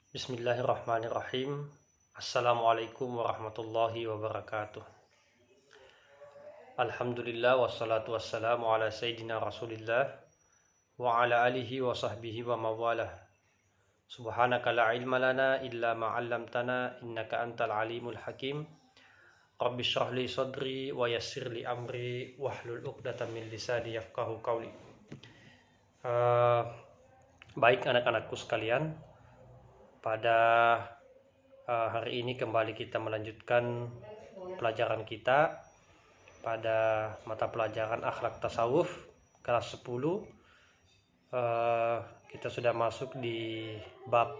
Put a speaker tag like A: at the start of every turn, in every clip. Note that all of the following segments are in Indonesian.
A: Bismillahirrahmanirrahim. Assalamualaikum warahmatullahi wabarakatuh. Alhamdulillah wassalatu wassalamu ala sayyidina Rasulillah wa ala alihi wa sahbihi wa mawalah. Subhanaka la ilma lana illa ma 'allamtana innaka antal alimul hakim. Rabbi shrah li sadri wa yassir li amri wahlul 'uqdatam min lisani yafqahu qawli. Baik anak-anakku sekalian, pada hari ini kembali kita melanjutkan pelajaran kita pada mata pelajaran akhlak tasawuf kelas 10. Kita sudah masuk di bab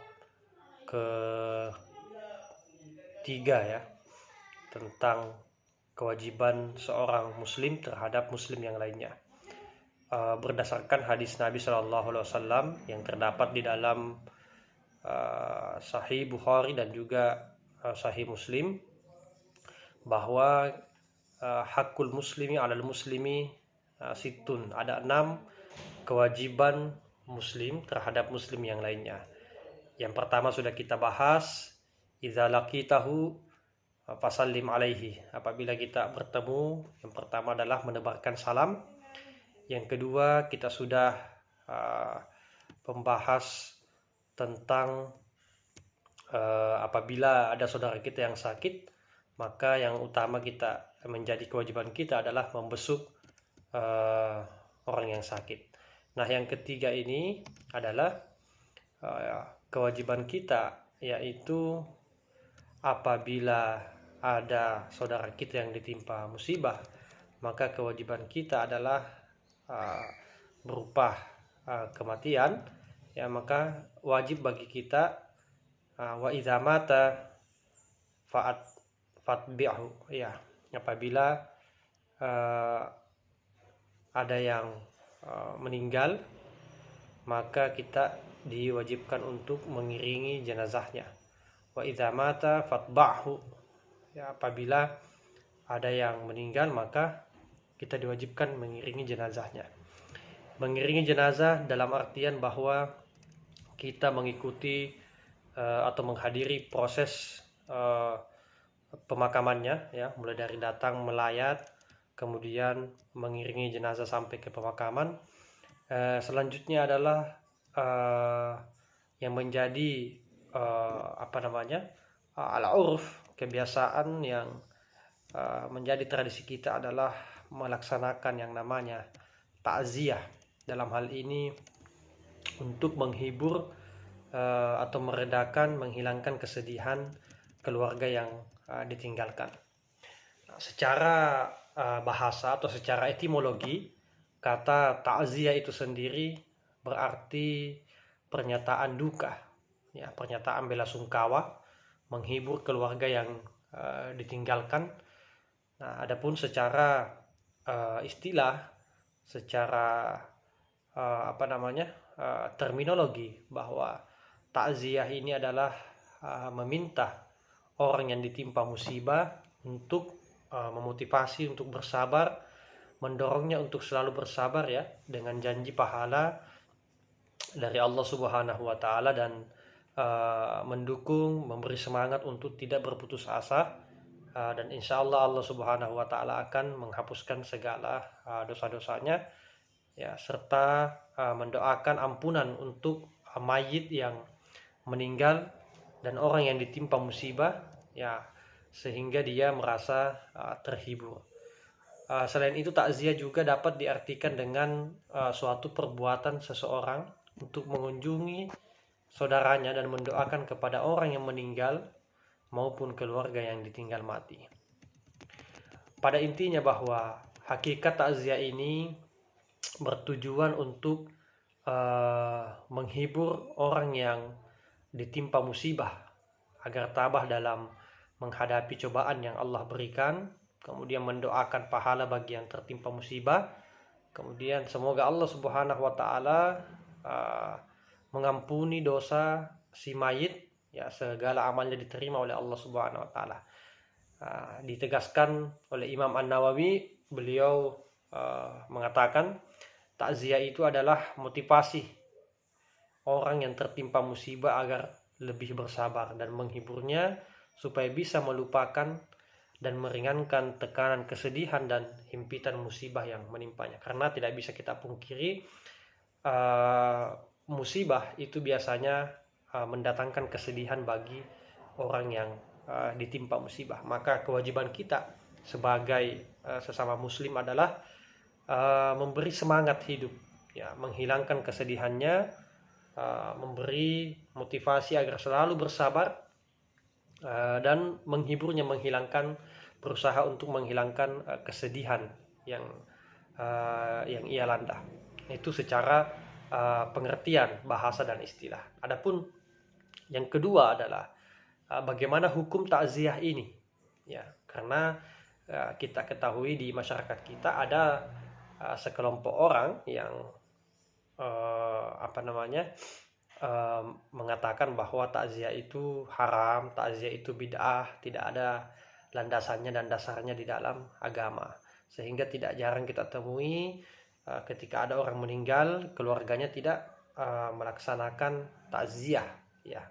A: ketiga ya, tentang kewajiban seorang muslim terhadap muslim yang lainnya. Berdasarkan hadis Nabi SAW yang terdapat di dalam Sahih Bukhari dan juga Sahih Muslim, bahwa hakul muslimi alal muslimi situn, ada 6 kewajiban muslim terhadap muslim yang lainnya. Yang pertama sudah kita bahas, idza laqitahu fasallim alaihi, apabila kita bertemu, yang pertama adalah menebarkan salam. Yang kedua kita sudah membahas tentang apabila ada saudara kita yang sakit, maka yang utama kita menjadi kewajiban kita adalah membesuk orang yang sakit. Nah, yang ketiga ini adalah kewajiban kita, yaitu apabila ada saudara kita yang ditimpa musibah, maka kewajiban kita adalah berupa kematian, ya, maka wajib bagi kita wa idza mata fatbi'hu, ya, apabila ada yang meninggal, maka kita diwajibkan untuk mengiringi jenazahnya. Wa idza mata fatba'hu, ya, apabila ada yang meninggal maka kita diwajibkan mengiringi jenazahnya. Mengiringi jenazah dalam artian bahwa kita mengikuti atau menghadiri proses pemakamannya, ya, mulai dari datang melayat, kemudian mengiringi jenazah sampai ke pemakaman. Selanjutnya adalah yang menjadi al-urf, kebiasaan yang menjadi tradisi kita adalah melaksanakan yang namanya takziah. Dalam hal ini untuk menghibur atau meredakan, menghilangkan kesedihan keluarga yang ditinggalkan. Secara bahasa atau secara etimologi, kata takziah itu sendiri berarti pernyataan duka, ya, pernyataan bela sungkawa, menghibur keluarga yang ditinggalkan. Nah, adapun secara istilah, secara terminologi, bahwa takziah ini adalah meminta orang yang ditimpa musibah untuk memotivasi untuk bersabar, mendorongnya untuk selalu bersabar, ya, dengan janji pahala dari Allah Subhanahu wa taala, dan mendukung, memberi semangat untuk tidak berputus asa, dan insya Allah Allah Subhanahu wa taala akan menghapuskan segala dosa-dosanya, ya, serta mendoakan ampunan untuk mayit yang meninggal dan orang yang ditimpa musibah, ya, sehingga dia merasa terhibur. Selain itu, takziah juga dapat diartikan dengan suatu perbuatan seseorang untuk mengunjungi saudaranya dan mendoakan kepada orang yang meninggal maupun keluarga yang ditinggal mati. Pada intinya bahwa hakikat takziah ini bertujuan untuk menghibur orang yang ditimpa musibah agar tabah dalam menghadapi cobaan yang Allah berikan, kemudian mendoakan pahala bagi yang tertimpa musibah, kemudian semoga Allah Subhanahu wa taala mengampuni dosa si mayit, ya, segala amalnya diterima oleh Allah Subhanahu wa taala. Ditegaskan oleh Imam An-Nawawi, beliau mengatakan takziah itu adalah motivasi orang yang tertimpa musibah agar lebih bersabar dan menghiburnya supaya bisa melupakan dan meringankan tekanan kesedihan dan himpitan musibah yang menimpanya. Karena tidak bisa kita pungkiri, musibah itu biasanya mendatangkan kesedihan bagi orang yang ditimpa musibah. Maka kewajiban kita sebagai sesama muslim adalah memberi semangat hidup, ya, menghilangkan kesedihannya, memberi motivasi agar selalu bersabar, dan menghiburnya, berusaha untuk menghilangkan kesedihan yang ia landa. Itu secara pengertian bahasa dan istilah. Adapun yang kedua adalah bagaimana hukum takziah ini, ya, karena kita ketahui di masyarakat kita ada sekelompok orang yang mengatakan bahwa takziah itu haram, takziah itu bid'ah, tidak ada landasannya dan dasarnya di dalam agama. Sehingga tidak jarang kita temui ketika ada orang meninggal, keluarganya tidak melaksanakan takziah, ya.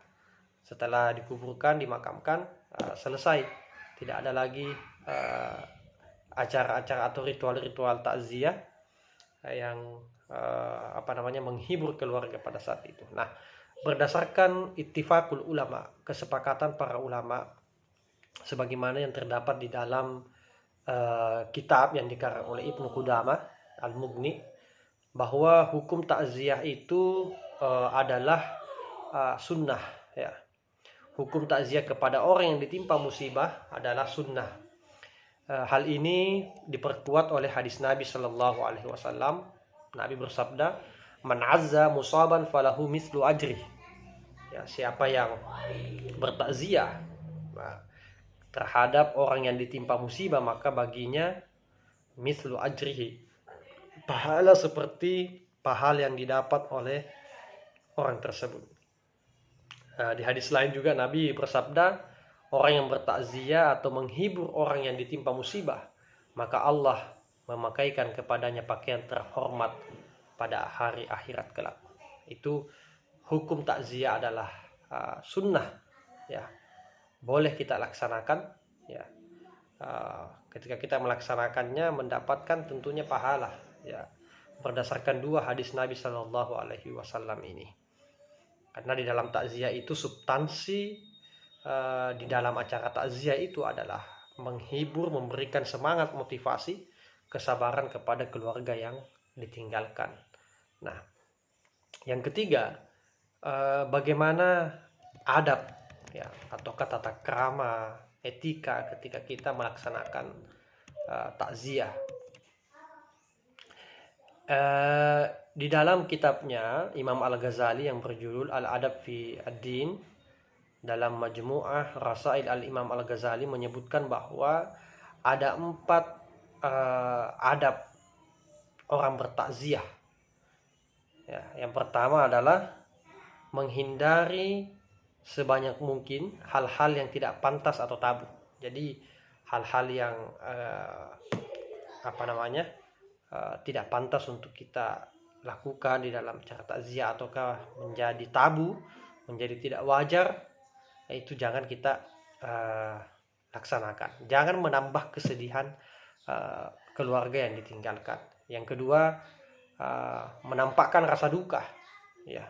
A: Setelah dikuburkan, dimakamkan, selesai. Tidak ada lagi acara-acara atau ritual-ritual takziah yang menghibur keluarga pada saat itu. Nah, berdasarkan ittifaqul ulama, kesepakatan para ulama, sebagaimana yang terdapat di dalam kitab yang dikarang oleh Ibnu Qudamah Al-Mughni, bahwa hukum takziah itu adalah sunnah, ya. Hukum takziah kepada orang yang ditimpa musibah adalah sunnah. Hal ini diperkuat oleh hadis Nabi Shallallahu Alaihi Wasallam. Nabi bersabda, "Man azza musaban falahu mislu ajri." Ya, siapa yang bertakziah terhadap orang yang ditimpa musibah, maka baginya mislu ajrihi, pahala seperti pahala yang didapat oleh orang tersebut. Di hadis lain juga Nabi bersabda, orang yang bertakziah atau menghibur orang yang ditimpa musibah, maka Allah memakaikan kepadanya pakaian terhormat pada hari akhirat kelak. Itu hukum takziah adalah sunnah, ya, boleh kita laksanakan, ya. Ketika kita melaksanakannya mendapatkan tentunya pahala, ya, berdasarkan dua hadis Nabi Shallallahu Alaihi Wasallam ini. Karena di dalam takziah itu substansi di dalam acara takziah itu adalah menghibur, memberikan semangat, motivasi, kesabaran kepada keluarga yang ditinggalkan. Nah, yang ketiga, bagaimana adab, ya, atau tata krama, etika ketika kita melaksanakan takziah. Di dalam kitabnya Imam Al-Ghazali yang berjudul Al-Adab fi Ad-Din, dalam Majmu'ah Rasail Al-Imam Al-Ghazali menyebutkan bahwa ada 4 adab orang bertakziah. Ya, yang pertama adalah menghindari sebanyak mungkin hal-hal yang tidak pantas atau tabu. Jadi hal-hal yang tidak pantas untuk kita lakukan di dalam cara takziah ataukah menjadi tabu, menjadi tidak wajar, itu jangan kita laksanakan. Jangan menambah kesedihan keluarga yang ditinggalkan. Yang kedua, menampakkan rasa duka, ya,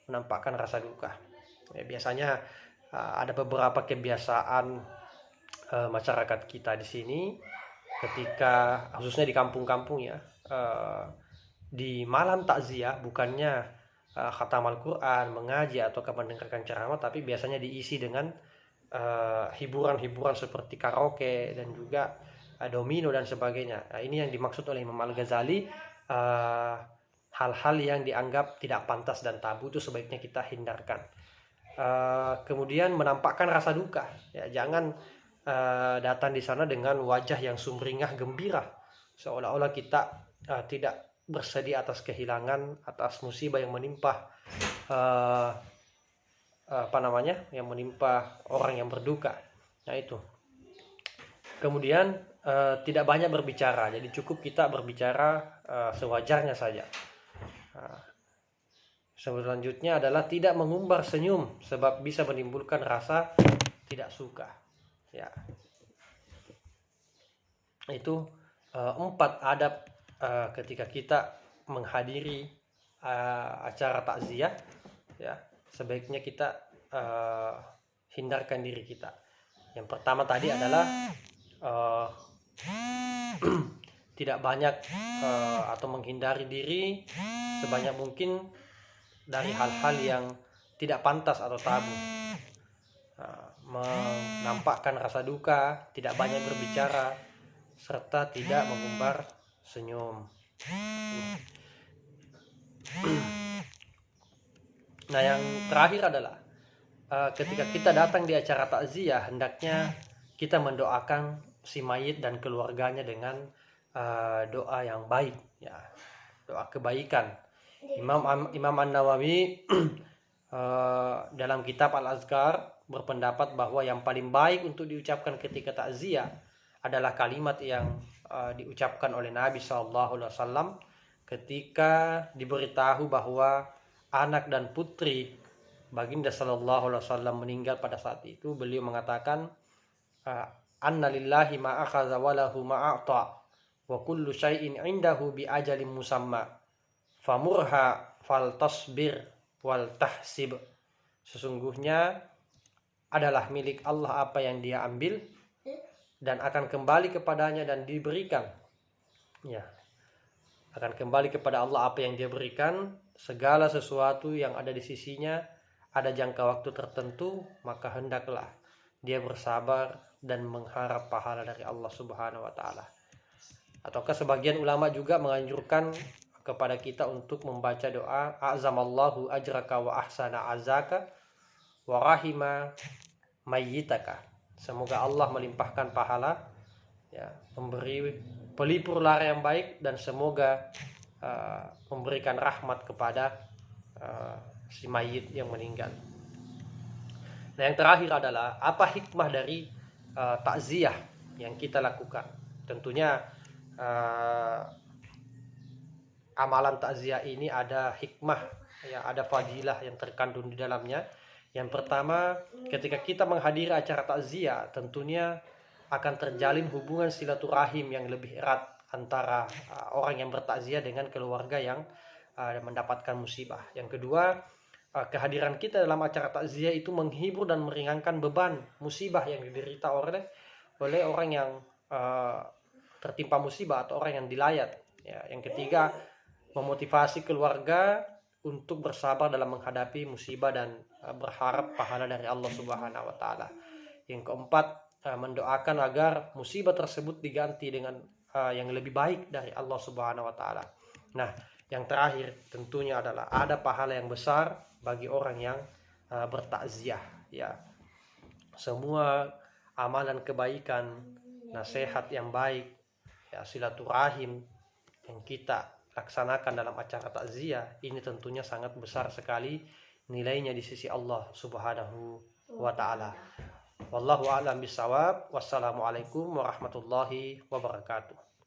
A: menampakkan rasa duka. Ya, biasanya ada beberapa kebiasaan masyarakat kita di sini, ketika khususnya di kampung-kampung, ya, di malam takziah bukannya khatam Al-Quran, mengaji atau mendengarkan ceramah, tapi biasanya diisi dengan hiburan-hiburan seperti karaoke dan juga domino dan sebagainya. Nah, ini yang dimaksud oleh Imam Al-Ghazali, hal-hal yang dianggap tidak pantas dan tabu itu sebaiknya kita hindarkan. Kemudian menampakkan rasa duka, ya, jangan datang di sana dengan wajah yang sumringah gembira, seolah-olah kita tidak bersedih atas kehilangan, atas musibah yang menimpa yang menimpa orang yang berduka. Nah, itu. Kemudian tidak banyak berbicara, jadi cukup kita berbicara sewajarnya saja. Selanjutnya adalah tidak mengumbar senyum sebab bisa menimbulkan rasa tidak suka. Ya. Itu 4 adab ketika kita menghadiri acara takziah, ya. Sebaiknya kita hindarkan diri kita. Yang pertama tadi adalah tidak banyak atau menghindari diri sebanyak mungkin dari hal-hal yang tidak pantas atau tabu. Menampakkan rasa duka, tidak banyak berbicara, serta tidak mengumbar senyum. Nah, yang terakhir adalah ketika kita datang di acara takziah, hendaknya kita mendoakan si mayit dan keluarganya dengan doa yang baik, ya, doa kebaikan. Imam An-Nawawi dalam kitab Al-Azkar berpendapat bahwa yang paling baik untuk diucapkan ketika takziah adalah kalimat yang diucapkan oleh Nabi SAW ketika diberitahu bahwa anak dan putri Baginda SAW meninggal pada saat itu. Beliau mengatakan, anna lillahi ma akhadha wa lahu ma a'ta wa kullu syai'in 'indahu bi ajalin musamma famurha fal tasbir wal tahsib. Sesungguhnya adalah milik Allah apa yang Dia ambil dan akan kembali kepadanya dan diberikan. Ya, akan kembali kepada Allah apa yang Dia berikan. Segala sesuatu yang ada di sisinya ada jangka waktu tertentu, maka hendaklah dia bersabar dan mengharap pahala dari Allah Subhanahu wa taala. Ataukah sebagian ulama juga menganjurkan kepada kita untuk membaca doa azamallahu ajraka wa ahsana azaka wa rahima mayyitaka. Semoga Allah melimpahkan pahala, ya, memberi pelipur lara yang baik, dan semoga memberikan rahmat kepada si mayit yang meninggal. Nah, yang terakhir adalah apa hikmah dari takziah yang kita lakukan. Tentunya amalan takziah ini ada hikmah, ya, ada fadilah yang terkandung di dalamnya. Yang pertama, ketika kita menghadiri acara takziah, tentunya akan terjalin hubungan silaturahim yang lebih erat antara orang yang bertakziah dengan keluarga yang mendapatkan musibah. Yang kedua, kehadiran kita dalam acara takziah itu menghibur dan meringankan beban musibah yang diderita oleh orang yang tertimpa musibah atau orang yang dilayat. Ya, yang ketiga, memotivasi keluarga untuk bersabar dalam menghadapi musibah dan berharap pahala dari Allah Subhanahu wa taala. Yang keempat, mendoakan agar musibah tersebut diganti dengan yang lebih baik dari Allah Subhanahu wa taala. Nah, yang terakhir tentunya adalah ada pahala yang besar bagi orang yang bertakziah, ya. Semua amalan kebaikan, nasihat yang baik, ya, silaturahim yang kita laksanakan dalam acara takziah ini tentunya sangat besar sekali nilainya di sisi Allah Subhanahu wa taala. Wallahu a'lam bishawab. Wassalamualaikum warahmatullahi wabarakatuh.